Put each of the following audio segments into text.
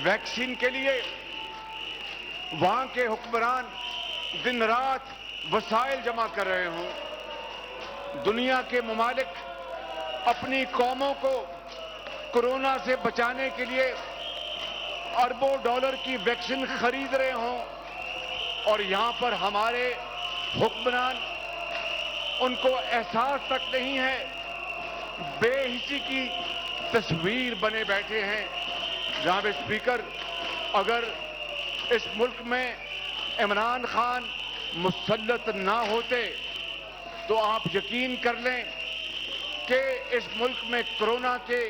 Vaccine کے لیے وہاں کے حکمران دن رات وسائل جمع کر رہے ہوں، دنیا کے ممالک اپنی قوموں کو کورونا سے بچانے کے لیے اربوں ڈالر کی ویکسین خرید رہے ہوں، اور یہاں پر ہمارے حکمران ان کو احساس تک نہیں ہے، بے حسی کی تصویر بنے بیٹھے ہیں۔ جناب اسپیکر، اگر اس ملک میں عمران خان مسلط نہ ہوتے تو آپ یقین کر لیں کہ اس ملک میں کورونا کے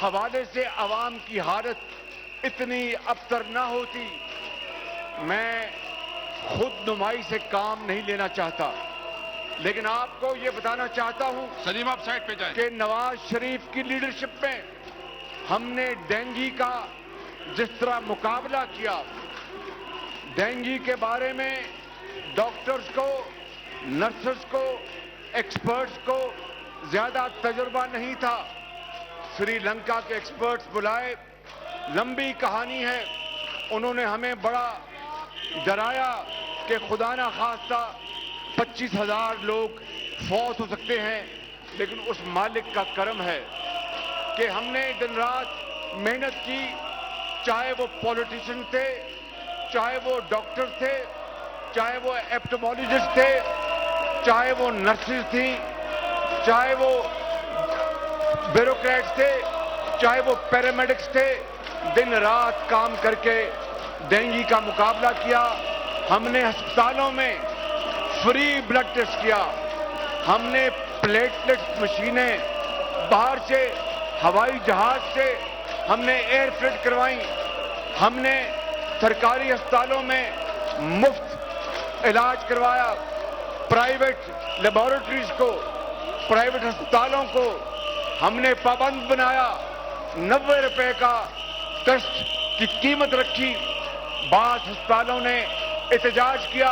حوالے سے عوام کی حالت اتنی ابتر نہ ہوتی۔ میں خود نمائی سے کام نہیں لینا چاہتا، لیکن آپ کو یہ بتانا چاہتا ہوں سلیم آپ سائڈ پہ جائیں کہ نواز شریف کی لیڈرشپ میں ہم نے ڈینگی کا جس طرح مقابلہ کیا، ڈینگی کے بارے میں ڈاکٹرز کو، نرسز کو، ایکسپرٹس کو زیادہ تجربہ نہیں تھا۔ سری لنکا کے ایکسپرٹس بلائے، لمبی کہانی ہے، انہوں نے ہمیں بڑا ڈرایا کہ خدا نہ خواستہ 25,000 لوگ فوت ہو سکتے ہیں، لیکن اس مالک کا کرم ہے کہ ہم نے دن رات محنت کی، چاہے وہ پولیٹیشین تھے، چاہے وہ ڈاکٹر تھے، چاہے وہ ایپٹمالوجسٹ تھے، چاہے وہ نرسز تھیں، چاہے وہ بیوروکریٹس تھے، چاہے وہ پیرامیڈکس تھے، دن رات کام کر کے ڈینگی کا مقابلہ کیا۔ ہم نے ہسپتالوں میں فری بلڈ ٹیسٹ کیا، ہم نے پلیٹلیٹ مشینیں باہر سے ہوائی جہاز سے ہم نے ایئر فریٹ کروائیں، ہم نے سرکاری ہسپتالوں میں مفت علاج کروایا، پرائیویٹ لیبارٹریز کو، پرائیویٹ ہسپتالوں کو ہم نے پابند بنایا، 90 روپے کا ٹیسٹ کی قیمت رکھی۔ بعض ہسپتالوں نے احتجاج کیا،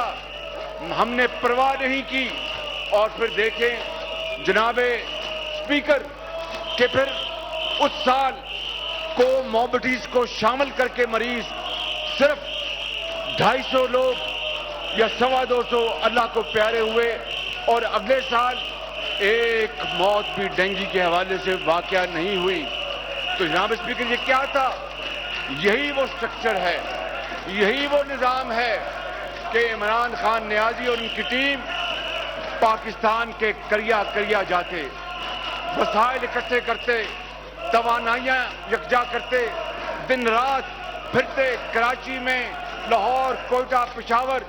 ہم نے پرواہ نہیں کی، اور پھر دیکھیں جناب اسپیکر کہ پھر اس سال کو موبٹیز کو شامل کر کے مریض صرف 250 لوگ یا 250 اللہ کو پیارے ہوئے، اور اگلے سال ایک موت بھی ڈینگی کے حوالے سے واقعہ نہیں ہوئی۔ تو جناب اسپیکر یہ کیا تھا؟ یہی وہ سٹرکچر ہے، یہی وہ نظام ہے کہ عمران خان نیازی اور ان کی ٹیم پاکستان کے کریا جاتے، وسائل اکٹھے کرتے، توانائیاں یکجا کرتے، دن رات پھرتے کراچی میں، لاہور، کوئٹہ، پشاور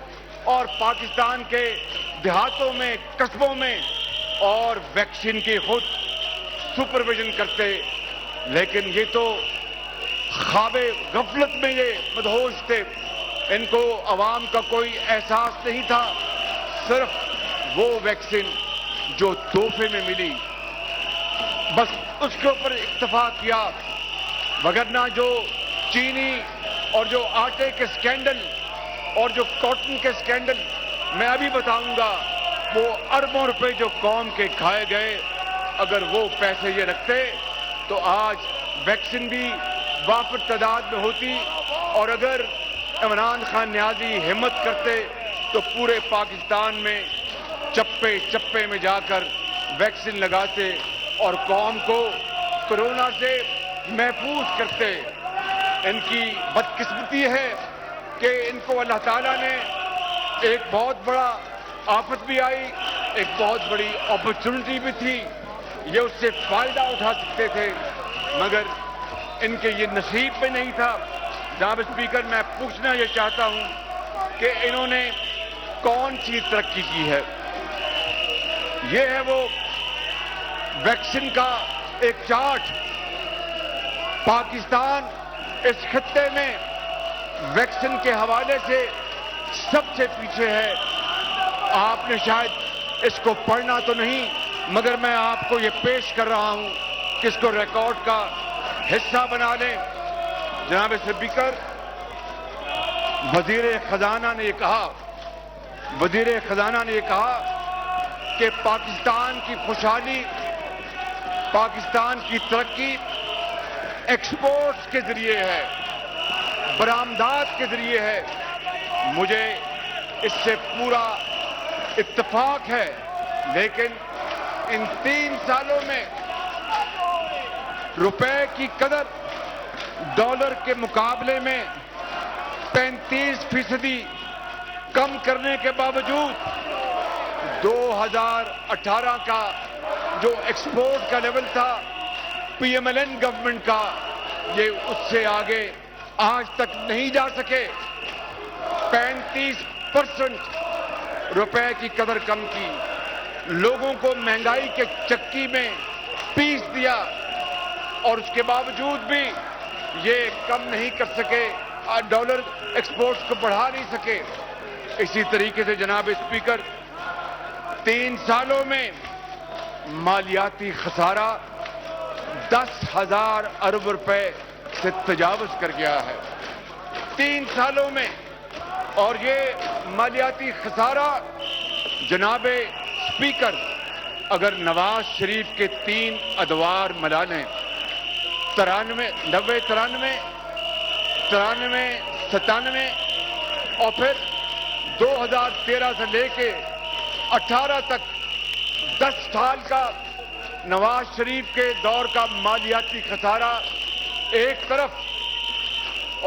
اور پاکستان کے دیہاتوں میں، قصبوں میں، اور ویکسین کی خود سپرویژن کرتے۔ لیکن یہ تو خواب غفلت میں یہ مدہوش تھے، ان کو عوام کا کوئی احساس نہیں تھا، صرف وہ ویکسین جو تحفے میں ملی بس اس کے اوپر اکتفا کیا، وگرنہ جو چینی اور جو آٹے کے سکینڈل اور جو کاٹن کے سکینڈل میں ابھی بتاؤں گا، وہ اربوں روپے جو قوم کے کھائے گئے، اگر وہ پیسے یہ رکھتے تو آج ویکسین بھی وافر تعداد میں ہوتی، اور اگر عمران خان نیازی ہمت کرتے تو پورے پاکستان میں چپے چپے میں جا کر ویکسین لگاتے اور قوم کو کورونا سے محفوظ کرتے۔ ان کی بدقسمتی ہے کہ ان کو اللہ تعالیٰ نے ایک بہت بڑا آفت بھی آئی، ایک بہت بڑی اپرچونٹی بھی تھی، یہ اس سے فائدہ اٹھا سکتے تھے، مگر ان کے یہ نصیب میں نہیں تھا۔ جناب اسپیکر، میں پوچھنا یہ چاہتا ہوں کہ انہوں نے کون سی ترقی کی ہے؟ یہ ہے وہ ویکسین کا ایک چارٹ۔ پاکستان اس خطے میں ویکسین کے حوالے سے سب سے پیچھے ہے۔ آپ نے شاید اس کو پڑھنا تو نہیں، مگر میں آپ کو یہ پیش کر رہا ہوں کہ اس کو ریکارڈ کا حصہ بنا لیں۔ جناب اسپیکر، وزیر خزانہ نے یہ کہا کہ پاکستان کی خوشحالی، پاکستان کی ترقی ایکسپورٹس کے ذریعے ہے۔ برآمدات کے ذریعے ہے. مجھے اس سے پورا اتفاق ہے، لیکن ان 3 سالوں میں روپے کی قدر ڈالر کے مقابلے میں 35% کم کرنے کے باوجود 2018 کا جو ایکسپورٹ کا لیول تھا P M L N government کا، یہ اس سے آگے آج تک نہیں جا سکے. 35% روپے کی قدر کم کی، لوگوں کو مہنگائی کے چکی میں پیس دیا، اور اس کے باوجود بھی یہ کم نہیں کر سکے، ڈالر ایکسپورٹس کو بڑھا نہیں سکے. اسی طریقے سے جناب اسپیکر 3 سالوں میں مالیاتی خسارہ 10,000 ارب روپے سے تجاوز کر گیا ہے 3 سالوں میں. اور یہ مالیاتی خسارہ جناب اسپیکر اگر نواز شریف کے 3 ادوار ملا لیں، 93، 90، 93، 97 اور پھر 2013 سے لے کے 18 تک 10 سال کا نواز شریف کے دور کا مالیاتی خسارہ ایک طرف،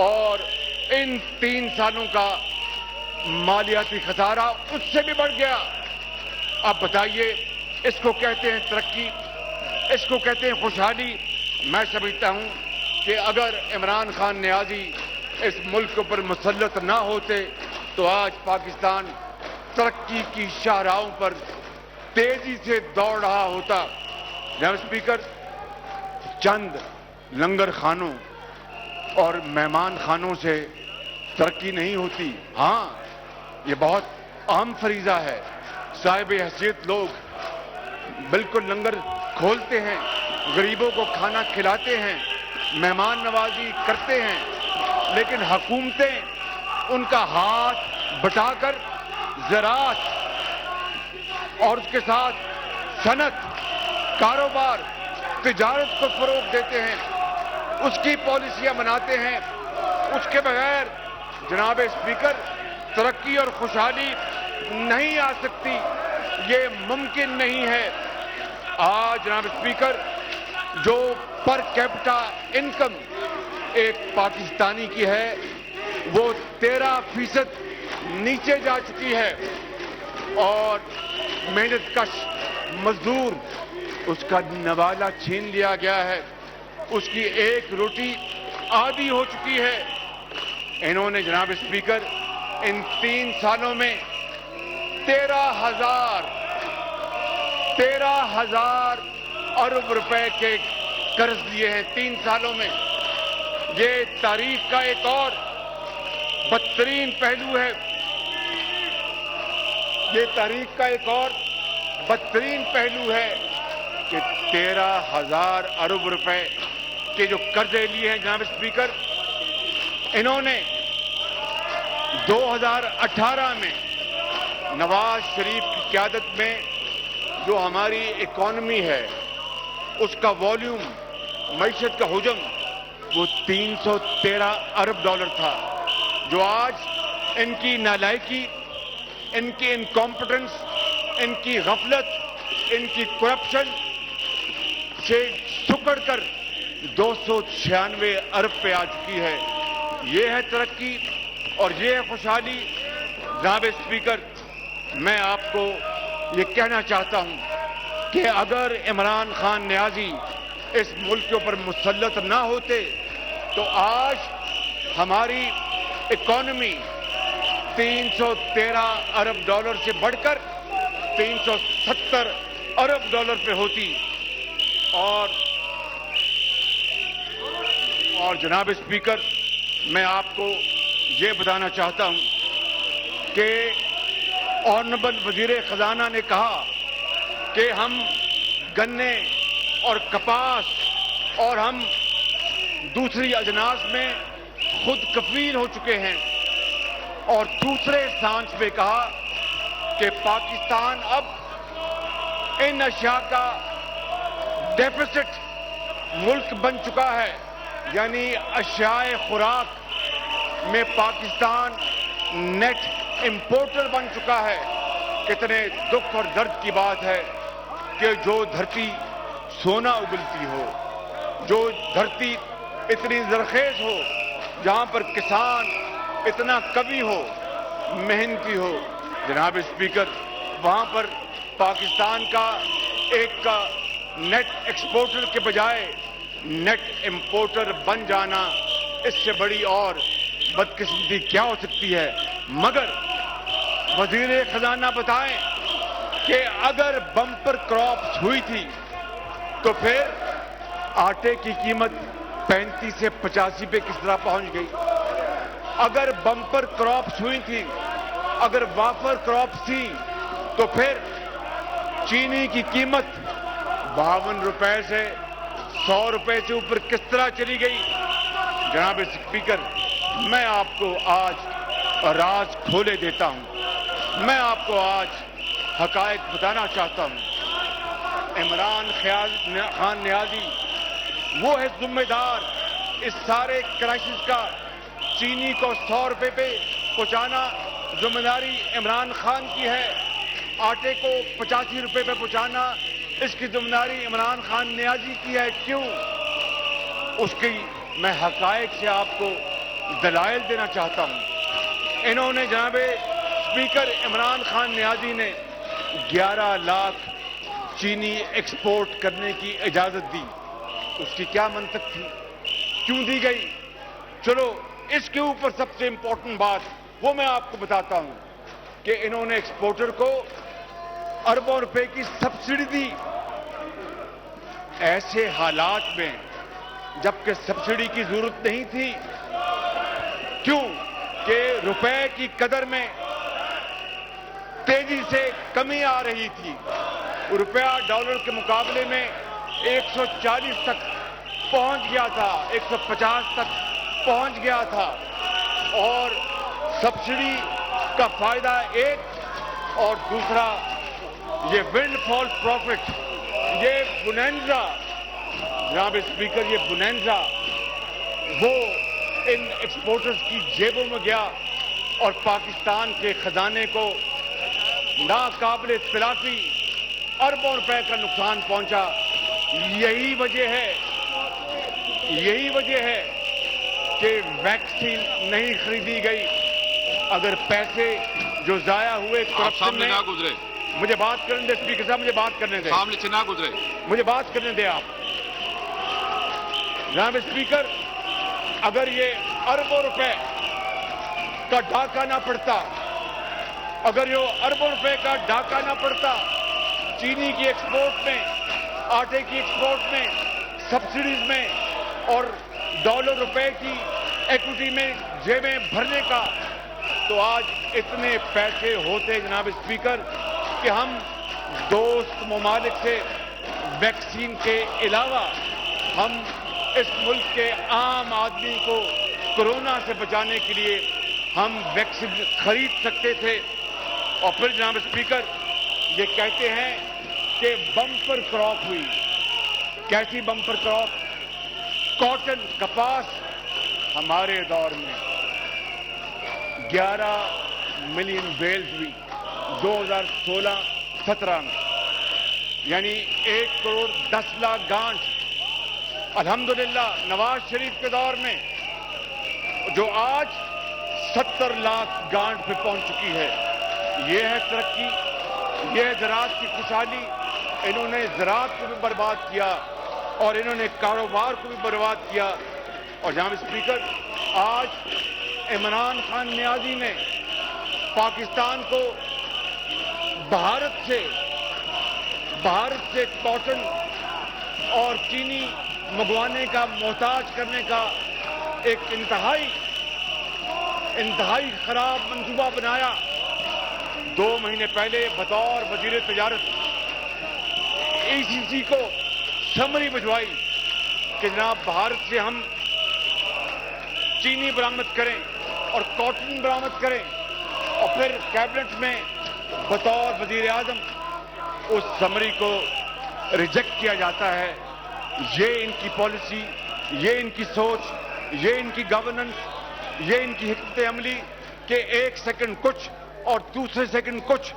اور ان 3 سالوں کا مالیاتی خسارہ اس سے بھی بڑھ گیا. اب بتائیے، اس کو کہتے ہیں ترقی، اس کو کہتے ہیں خوشحالی. میں سمجھتا ہوں کہ اگر عمران خان نیازی اس ملک پر مسلط نہ ہوتے تو آج پاکستان ترقی کی شاہراہوں پر تیزی سے دوڑ رہا ہوتا. جناب اسپیکر، چند لنگر خانوں اور مہمان خانوں سے ترقی نہیں ہوتی. ہاں، یہ بہت اہم فریضہ ہے. صاحب حیثیت لوگ بالکل لنگر کھولتے ہیں، غریبوں کو کھانا کھلاتے ہیں، مہمان نوازی کرتے ہیں، لیکن حکومتیں ان کا ہاتھ بٹا کر زراعت اور اس کے ساتھ صنعت، کاروبار، تجارت کو فروغ دیتے ہیں، اس کی پالیسیاں بناتے ہیں. اس کے بغیر جناب اسپیکر ترقی اور خوشحالی نہیں آ سکتی، یہ ممکن نہیں ہے. آج جناب اسپیکر جو پر کیپٹا انکم ایک پاکستانی کی ہے وہ 13% نیچے جا چکی ہے، اور محنت کش مزدور اس کا نوالا چھین لیا گیا ہے، اس کی ایک روٹی آدھی ہو چکی ہے. انہوں نے جناب اسپیکر ان 3 سالوں میں 13,000 ارب روپے کے قرض لیے ہیں 3 سالوں میں. یہ تاریخ کا ایک اور بدترین پہلو ہے. یہ تاریخ کا ایک اور بدترین پہلو ہے کہ 13,000 ارب روپے کے جو قرضے لیے ہیں جناب اسپیکر، انہوں نے 2018 میں نواز شریف کی قیادت میں جو ہماری اکانومی ہے اس کا والیوم، معیشت کا حجم وہ 313 ارب ڈالر تھا، جو آج ان کی نالائکی، ان کی انکمپٹنس، ان کی غفلت، ان کی کرپشن سے سکڑ کر 296 ارب پہ آ چکی ہے. یہ ہے ترقی اور یہ ہے خوشحالی. جناب اسپیکر، میں آپ کو یہ کہنا چاہتا ہوں کہ اگر عمران خان نیازی اس ملک کے اوپر مسلط نہ ہوتے تو آج ہماری اکانومی 313 ارب ڈالر سے بڑھ کر 370 ارب ڈالر پہ ہوتی. اور جناب اسپیکر، میں آپ کو یہ بتانا چاہتا ہوں کہ آنریبل وزیر خزانہ نے کہا کہ ہم گنے اور کپاس اور ہم دوسری اجناس میں خود کفیل ہو چکے ہیں، اور دوسرے سانس میں کہا کہ پاکستان اب ان اشیاء کا ڈیفیسٹ ملک بن چکا ہے، یعنی اشیاء خوراک میں پاکستان نیٹ امپورٹر بن چکا ہے. کتنے دکھ اور درد کی بات ہے کہ جو دھرتی سونا اگلتی ہو، جو دھرتی اتنی زرخیز ہو، جہاں پر کسان اتنا قوی ہو، محنتی ہو، جناب اسپیکر، وہاں پر پاکستان کا ایک کا نیٹ ایکسپورٹر کے بجائے نیٹ امپورٹر بن جانا، اس سے بڑی اور بدقسمتی کیا ہو سکتی ہے. مگر وزیر خزانہ بتائیں کہ اگر بمپر کراپس ہوئی تھی تو پھر آٹے کی قیمت 35 سے 85 پہ کس طرح پہنچ گئی؟ اگر بمپر کراپس ہوئی تھی، اگر وافر کراپس تھی، تو پھر چینی کی قیمت 52 روپے سے 100 روپے سے اوپر کس طرح چلی گئی؟ جناب اسپیکر، میں آپ کو آج راز کھولے دیتا ہوں. میں آپ کو آج حقائق بتانا چاہتا ہوں. عمران خان نیازی وہ ہے ذمہ دار اس سارے کرائسس کا. چینی کو 100 روپے پہ پہنچانا ذمہ داری عمران خان کی ہے. آٹے کو 85 روپے پہ پہنچانا اس کی ذمہ داری عمران خان نیازی کی ہے. کیوں؟ اس کی میں حقائق سے آپ کو دلائل دینا چاہتا ہوں. انہوں نے جناب اسپیکر عمران خان نیازی نے 11 لاکھ چینی ایکسپورٹ کرنے کی اجازت دی. اس کی کیا منطق تھی؟ کیوں دی گئی؟ چلو اس کے اوپر سب سے امپورٹنٹ بات وہ میں آپ کو بتاتا ہوں کہ انہوں نے ایکسپورٹر کو اربوں روپے کی سبسڈی دی. ایسے حالات میں جبکہ سبسڈی کی ضرورت نہیں تھی. کیوں؟ کہ روپے کی قدر میں تیزی سے کمی آ رہی تھی. روپیہ ڈالر کے مقابلے میں 140 تک پہنچ گیا تھا، 150 تک پہنچ گیا تھا. اور سبسڈی کا فائدہ ایک، اور دوسرا یہ ونڈ فال پروفٹ، یہ بونینزا، جناب اسپیکر، یہ بونینزا وہ ان ایکسپورٹرز کی جیبوں میں گیا اور پاکستان کے خزانے کو ناقابل اطلاقی اربوں روپے کا نقصان پہنچا. یہی وجہ ہے کہ ویکسین نہیں خریدی گئی. اگر پیسے جو ضائع ہوئے کرپشن میں، مجھے بات کرنے دیں اسپیکر صاحب، مجھے بات کرنے دیں، سامنے سے نہ گزرے، مجھے بات کرنے دیں آپ. جناب اسپیکر، اگر یہ اربوں روپے کا ڈاکہ نہ پڑتا، اگر یہ اربوں روپے کا ڈاکہ نہ پڑتا چینی کی ایکسپورٹ میں، آٹے کی ایکسپورٹ میں، سبسڈیز میں اور ڈالر روپے کی ایکوٹی میں جیبیں بھرنے کا، تو آج اتنے پیسے ہوتے جناب اسپیکر کہ ہم دوست ممالک سے ویکسین کے علاوہ ہم اس ملک کے عام آدمی کو کورونا سے بچانے کے لیے ہم ویکسین خرید سکتے تھے. اور پھر جناب اسپیکر یہ کہتے ہیں کہ بمپر کراپ ہوئی. کیسی بمپر کراپ؟ کاٹن، کپاس. ہمارے دور میں 11 ملین بیلز ہوئی 2016-17 میں، یعنی 1 کروڑ 10 لاکھ گانٹ. الحمدللہ نواز شریف کے دور میں جو آج 70 لاکھ گانٹ پہ پہنچ چکی ہے. یہ ہے ترقی، یہ ہے زراعت کی خوشحالی. انہوں نے زراعت کو بھی برباد کیا اور انہوں نے کاروبار کو بھی برباد کیا. اور جناب اسپیکر، آج عمران خان نیازی نے پاکستان کو بھارت سے کاٹن اور چینی منگوانے کا محتاج کرنے کا ایک انتہائی خراب منصوبہ بنایا. 2 مہینے پہلے بطور وزیر تجارت ECC کو سمری بھجوائی کہ جناب بھارت سے ہم چینی برآمد کریں اور کاٹن برآمد کریں. اور پھر کیبنٹ میں بطور وزیر اعظم اس سمری کو ریجیکٹ کیا جاتا ہے. یہ ان کی پالیسی، یہ ان کی سوچ، یہ ان کی گورننس یہ ان کی حکمت عملی کہ ایک سیکنڈ کچھ اور دوسرے سیکنڈ کچھ.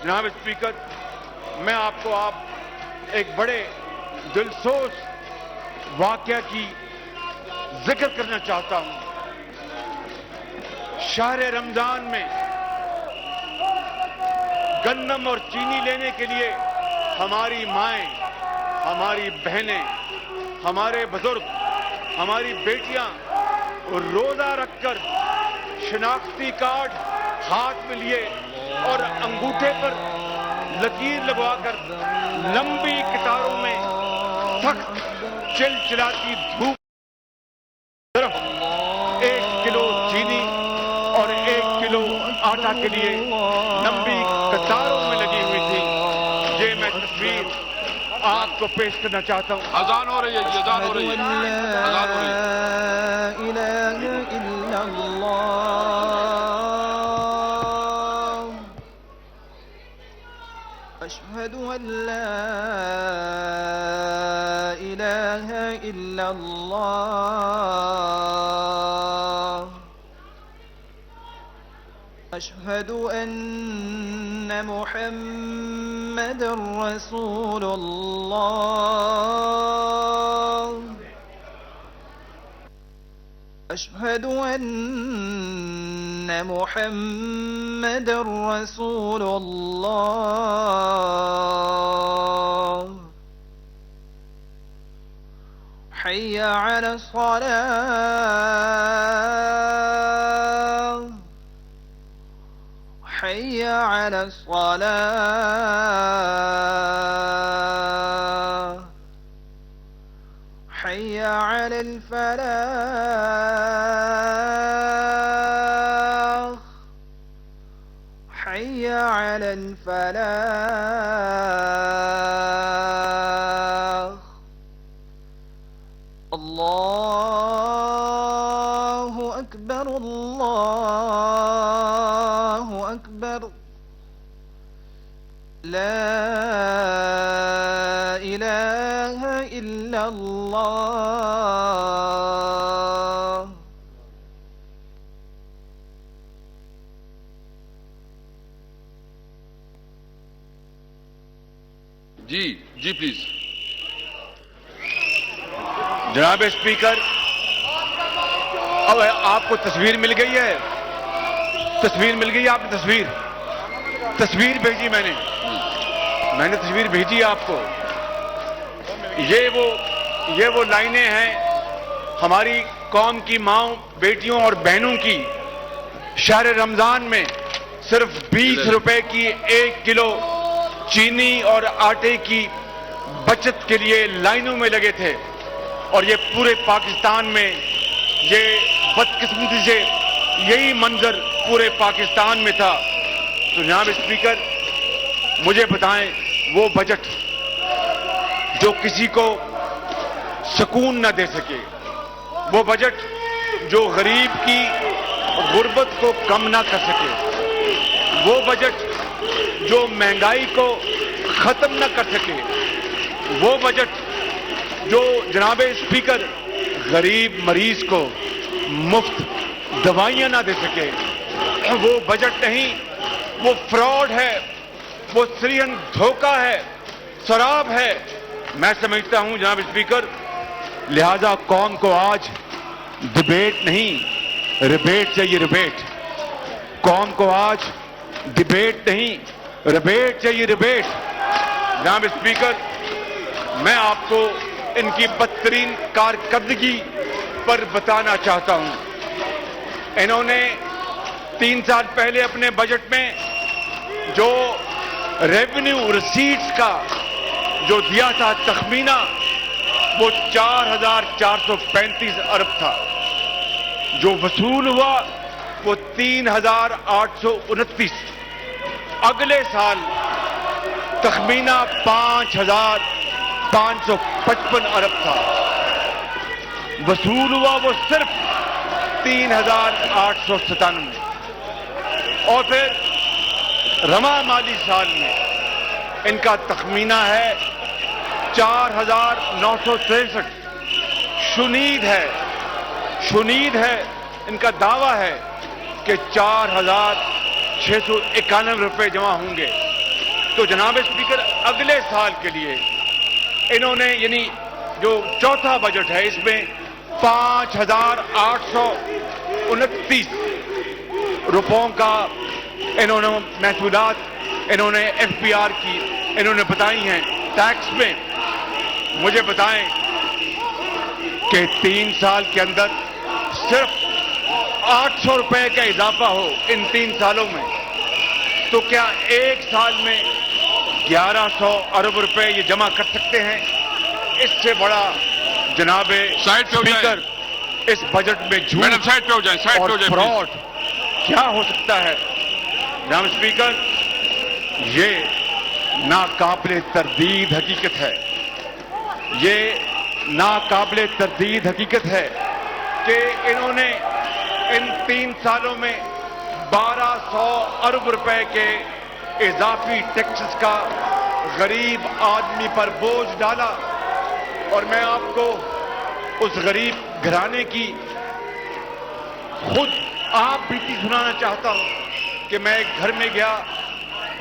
جناب اسپیکر، میں آپ کو ایک بڑے دلسوز واقعہ کی ذکر کرنا چاہتا ہوں. شہر رمضان میں گندم اور چینی لینے کے لیے ہماری مائیں، ہماری بہنیں، ہمارے بزرگ، ہماری بیٹیاں روزہ رکھ کر شناختی کارڈ ہاتھ میں لیے اور انگوٹھے پر لکیر لگوا کر لمبی قطاروں میں سخت چلچلاتی دھوپ طرف 1 کلو چینی اور 1 کلو آٹا کے لیے لمبی قطاروں میں لگی ہوئی تھی. یہ میں تصویر آپ کو پیش کرنا چاہتا ہوں. اذان ہو رہی ہے جی، اذان ہو رہی ہے، اذان ہو رہی ہے. أشهد أن لا إله إلا الله. أشهد أن محمد رسول الله. أشهد أن محمد رسول الله. حي على الصلاة. حي على الصلاة. حي على الفلاح. حي على الفلاح. الله أكبر الله أكبر. لا إله إلا الله. جی پلیز. جناب اسپیکر، اب آپ کو تصویر مل گئی ہے، تصویر مل گئی ہے. آپ کی تصویر بھیجی میں نے تصویر بھیجی آپ کو. یہ وہ لائنیں ہیں ہماری قوم کی ماؤں، بیٹیوں اور بہنوں کی. شہر رمضان میں صرف 20 روپے کی 1 کلو چینی اور آٹے کی بچت کے لیے لائنوں میں لگے تھے، اور یہ پورے پاکستان میں یہ بدقسمتی سے یہی منظر پورے پاکستان میں تھا. تو جناب اسپیکر، مجھے بتائیں وہ بجٹ جو کسی کو سکون نہ دے سکے، وہ بجٹ جو غریب کی غربت کو کم نہ کر سکے، وہ بجٹ جو مہنگائی کو ختم نہ کر سکے، وہ بجٹ جو جناب اسپیکر غریب مریض کو مفت دوائیاں نہ دے سکے، وہ بجٹ نہیں، وہ فراڈ ہے، وہ سریحن دھوکہ ہے، شراب ہے. میں سمجھتا ہوں جناب اسپیکر، لہذا قوم کو آج ڈبیٹ نہیں، ریبیٹ چاہیے. ریبیٹ. قوم کو آج ڈبیٹ نہیں، ریبیٹ چاہیے. ریبیٹ. جناب اسپیکر، میں آپ کو ان کی بدترین کارکردگی پر بتانا چاہتا ہوں. انہوں نے 3 سال پہلے اپنے بجٹ میں جو ریونیو رسیٹس کا جو دیا تھا تخمینہ، وہ 4,435 ارب تھا. جو وصول ہوا وہ 3,829. اگلے سال تخمینہ 5,555 ارب تھا. وصول ہوا وہ صرف 3,897. اور پھر رواں مالی سال میں ان کا تخمینہ ہے 4,963. شنید ہے ان کا دعویٰ ہے کہ 4,691 روپے جمع ہوں گے. تو جناب اسپیکر اگلے سال کے لیے انہوں نے یعنی جو چوتھا بجٹ ہے اس میں 5,829 روپوں کا انہوں نے محصولات انہوں نے FPR کی انہوں نے بتائی ہیں. ٹیکس میں مجھے بتائیں کہ 3 سال کے اندر صرف 800 روپے کا اضافہ ہو ان 3 سالوں میں تو کیا ایک سال میں 1100 ارب روپے یہ جمع کر سکتے ہیں؟ اس سے بڑا جناب اسپیکر اس بجٹ میں جھوٹ اور فراڈ کیا ہو سکتا ہے؟ جناب اسپیکر یہ ناقابل تردید حقیقت ہے. یہ ناقابل تردید حقیقت ہے کہ انہوں نے ان 3 سالوں میں 1200 ارب روپے کے اضافی ٹیکسز کا غریب آدمی پر بوجھ ڈالا. اور میں آپ کو اس غریب گھرانے کی خود آپ بیتی سنانا چاہتا ہوں کہ میں ایک گھر میں گیا,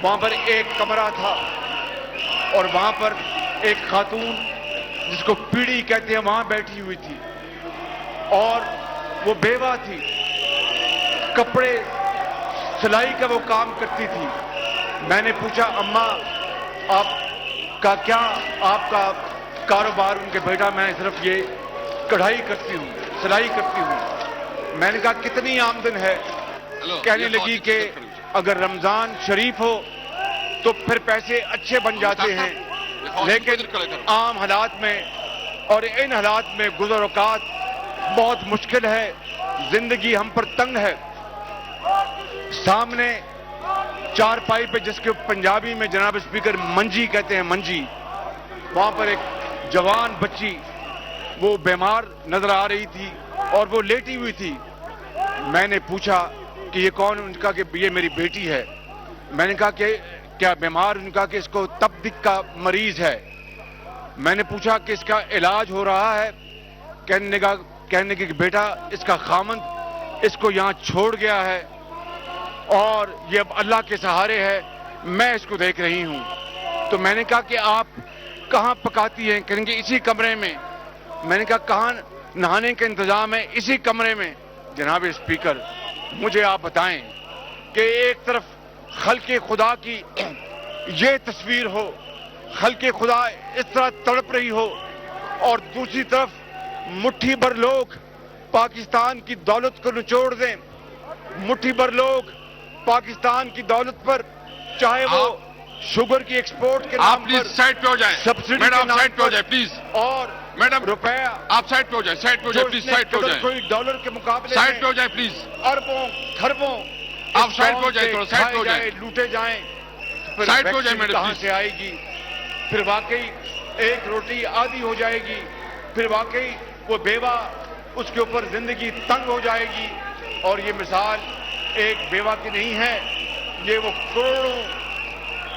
وہاں پر ایک کمرہ تھا اور وہاں پر ایک خاتون جس کو پیڑی کہتے ہیں وہاں بیٹھی ہوئی تھی اور وہ بیوہ تھی, کپڑے سلائی کا وہ کام کرتی تھی. میں نے پوچھا اماں آپ کا کیا آپ کا کاروبار؟ ان کے بیٹا میں صرف یہ کڑھائی کرتی ہوں, سلائی کرتی ہوں. میں نے کہا کتنی آمدن ہے؟ کہنے لگی کہ اگر رمضان شریف ہو تو پھر پیسے اچھے بن جاتے ہیں, لیکن عام حالات میں اور ان حالات میں گزر اوقات بہت مشکل ہے, زندگی ہم پر تنگ ہے. سامنے چارپائی پہ جس کے پنجابی میں جناب اسپیکر منجی کہتے ہیں, منجی, وہاں پر ایک جوان بچی وہ بیمار نظر آ رہی تھی اور وہ لیٹی ہوئی تھی. میں نے پوچھا کہ یہ کون؟ ان کا کہ یہ میری بیٹی ہے. میں نے کہا کہ کیا بیمار؟ ان کا کہ اس کو تپدق کا مریض ہے. میں نے پوچھا کہ اس کا علاج ہو رہا ہے؟ کہنے کہ بیٹا اس کا خامند اس کو یہاں چھوڑ گیا ہے اور یہ اب اللہ کے سہارے ہے, میں اس کو دیکھ رہی ہوں. تو میں نے کہا کہ آپ کہاں پکاتی ہیں؟ کہیں گے اسی کمرے میں. میں نے کہا کہاں نہانے کا انتظام ہے؟ اسی کمرے میں. جناب اسپیکر مجھے آپ بتائیں کہ ایک طرف خلق خدا کی یہ تصویر ہو, خلق خدا اس طرح تڑپ رہی ہو, اور دوسری طرف مٹھی بھر لوگ پاکستان کی دولت کو نچوڑ دیں, مٹھی بھر لوگ پاکستان کی دولت پر چاہے وہ شوگر کی ایکسپورٹ کے نام پر سائڈ پہ ہو جائیں, سبسڈی میڈم کے سائڈ پہ ہو نام جائیں پلیز, اور میڈم روپیہ آپ سائڈ پہ ہو جائیں, سائڈ پہ ہو جائیں پلیز, سائڈ پہ ہو جائیں, کوئی ڈالر کے مقابلے سائڈ پہ ہو جائیں پلیز, اربوں خربوں آپ سائڈ پہ ہو جائیں, تھوڑا سائڈ پہ ہو جائیں, لوٹے جائیں, پھر سائڈ پہ ہو جائیں میڈم کہاں سے آئے گی؟ پھر واقعی ایک روٹی آدھی ہو جائے گی, پھر واقعی وہ بیوہ اس کے اوپر زندگی تنگ ہو جائے گی. اور یہ مثال ایک بیوہ کی نہیں ہے, یہ وہ کروڑوں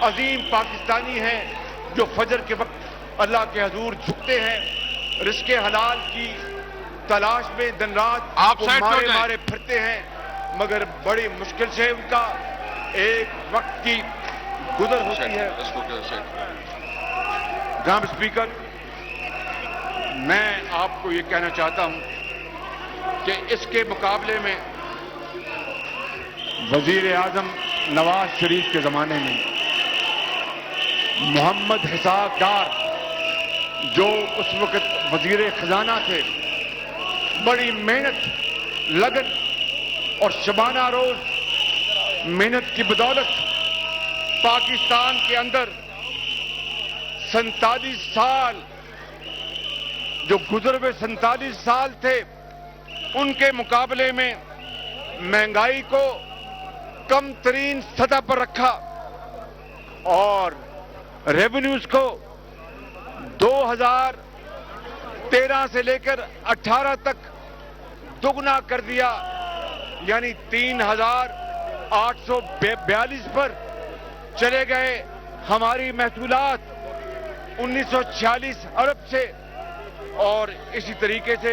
عظیم پاکستانی ہیں جو فجر کے وقت اللہ کے حضور جھکتے ہیں, رزق حلال کی تلاش میں دن رات آپ وہ سائڈ پہ ہو مارے جائیں. مارے پھرتے ہیں, مگر بڑی مشکل سے ان کا ایک وقت کی گزر ہوتی ہے. جناب اسپیکر میں آپ کو یہ کہنا چاہتا ہوں کہ اس کے مقابلے میں وزیر اعظم نواز شریف کے زمانے میں محمد اسحاق ڈار جو اس وقت وزیر خزانہ تھے, بڑی محنت, لگن اور شبانہ روز محنت کی بدولت پاکستان کے اندر 47 سال جو گزر ہوئے 47 سال تھے ان کے مقابلے میں مہنگائی کو کم ترین سطح پر رکھا اور ریونیوز کو 2013 سے لے کر 18 تک دگنا کر دیا, یعنی 3,842 پر چلے گئے. ہماری محصولات 1946 ارب سے, اور اسی طریقے سے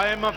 IMF